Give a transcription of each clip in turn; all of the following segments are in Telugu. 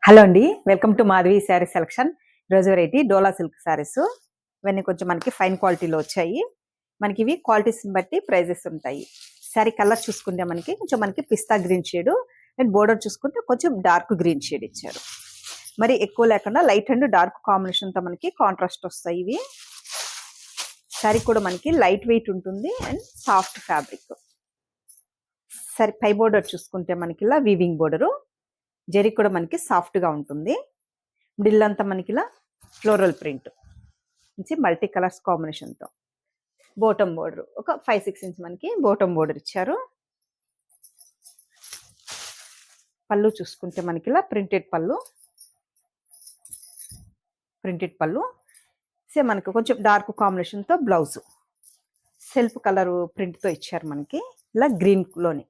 హలో అండి, welcome to Madhavi sari selection. ఈరోజు వెరైటీ డోలా సిల్క్ శారీస్. ఇవన్నీ కొంచెం మనకి ఫైన్ క్వాలిటీలో వచ్చాయి. మనకి ఇవి క్వాలిటీస్ని బట్టి ప్రైజెస్ ఉంటాయి. శారీ కలర్ చూసుకుంటే మనకి పిస్తా గ్రీన్ షేడ్ అండ్ బోర్డర్ చూసుకుంటే కొంచెం డార్క్ గ్రీన్ షేడ్ ఇచ్చారు. మరి ఎక్కువ లేకుండా లైట్ అండ్ డార్క్ కాంబినేషన్తో మనకి కాంట్రాస్ట్ వస్తాయి. ఇవి శారీ కూడా మనకి లైట్ వెయిట్ ఉంటుంది అండ్ సాఫ్ట్ ఫ్యాబ్రిక్. సరే, పై బోర్డర్ చూసుకుంటే మనకి ఇలా వీవింగ్ బోర్డరు, జరీ కూడా మనకి సాఫ్ట్గా ఉంటుంది. మిడిల్ అంతా మనకి ఇలా ఫ్లోరల్ ప్రింట్ నుంచి మల్టీ కలర్స్ కాంబినేషన్తో బోటమ్ బోర్డర్ ఒక 5-6 ఇంచ్ మనకి బోటమ్ బోర్డర్ ఇచ్చారు. పళ్ళు చూసుకుంటే మనకి ఇలా ప్రింటెడ్ పళ్ళు సే మనకు కొంచెం డార్క్ కాంబినేషన్తో బ్లౌజ్ సెల్ఫ్ కలర్ ప్రింట్తో ఇచ్చారు. మనకి ఇలా గ్రీన్లోని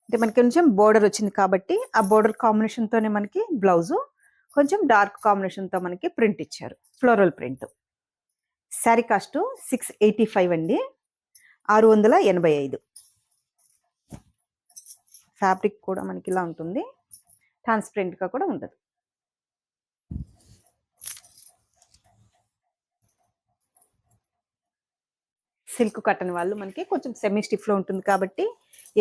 అంటే మనకి కొంచెం బోర్డర్ వచ్చింది కాబట్టి ఆ బోర్డర్ కాంబినేషన్తోనే మనకి బ్లౌజు కొంచెం డార్క్ కాంబినేషన్తో మనకి ప్రింట్ ఇచ్చారు, ఫ్లోరల్ ప్రింట్. శారీ కాస్ట్ 685 అండి, 685. ఫ్యాబ్రిక్ కూడా మనకి ఇలా ఉంటుంది, ట్రాన్స్పరెంట్గా కూడా ఉండదు. సిల్క్ కట్టన్ వాళ్ళు మనకి కొంచెం సెమీ స్టిఫ్లో ఉంటుంది కాబట్టి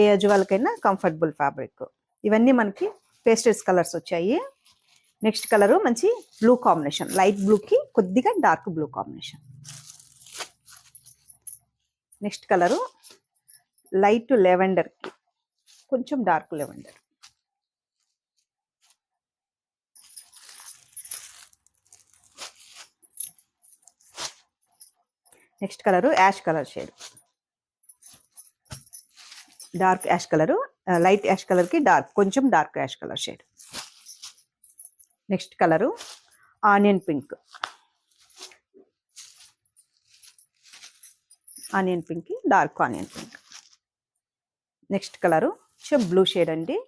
ఏ ఏజ్ వాళ్ళకైనా కంఫర్టబుల్ ఫ్యాబ్రిక్. ఇవన్నీ మనకి పేస్టల్స్ కలర్స్ వచ్చాయి. నెక్స్ట్ కలరు మంచి బ్లూ కాంబినేషన్, లైట్ బ్లూకి కొద్దిగా dark blue combination. Next colour light లెవెండర్కి కొంచెం dark lavender. Next colour ash colour shade, dark ash colour, light ash కలర్కి కొంచెం dark ash colour shade. Next colour onion పింక్కి dark onion pink. Next colour blue shade అండి,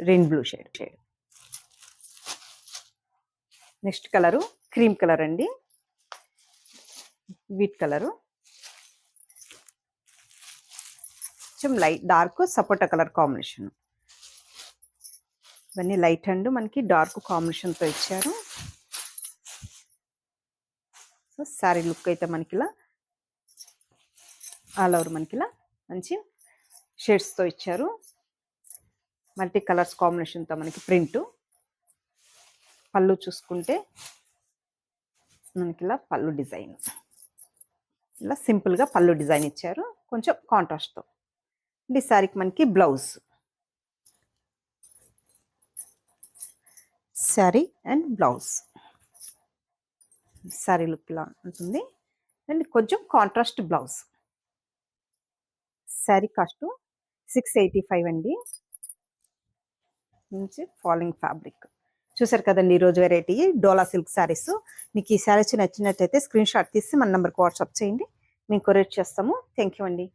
rain blue shade. Next colour cream colour అండి, వీట్ కలరు, కొంచెం లైట్ డార్క్ సపోటా కలర్ కాంబినేషన్. ఇవన్నీ లైట్ అండ్ మనకి డార్క్ కాంబినేషన్తో ఇచ్చారు. సో శారీ లుక్ అయితే మనకి ఇలా ఆల్ ఓవర్ మనకి ఇలా మంచి షేడ్స్తో ఇచ్చారు. మల్టీ కలర్స్ కాంబినేషన్తో మనకి ప్రింట్. పళ్ళు చూసుకుంటే మనకి ఇలా పళ్ళు డిజైన్, ఇలా సింపుల్గా పళ్ళు డిజైన్ ఇచ్చారు కొంచెం కాంట్రాస్ట్తో. ఈ శారీకి మనకి blouse, sari and blouse. Sari look ఇలా ఉంటుంది అండ్ కొంచెం కాంట్రాస్ట్ బ్లౌజ్. శారీ కాస్ట్ 685 అండి. నుంచి ఫాలింగ్ ఫ్యాబ్రిక్. చూసారు కదండి ఈరోజు వెరైటీ డోలా సిల్క్ శారీస్. మీకు ఈ శారీస్ నచ్చినట్టయితే స్క్రీన్ షాట్ తీసి మన నెంబర్కి వాట్సాప్ చేయండి, మేము కొరియర్ చేస్తాము. థ్యాంక్ యూ అండి.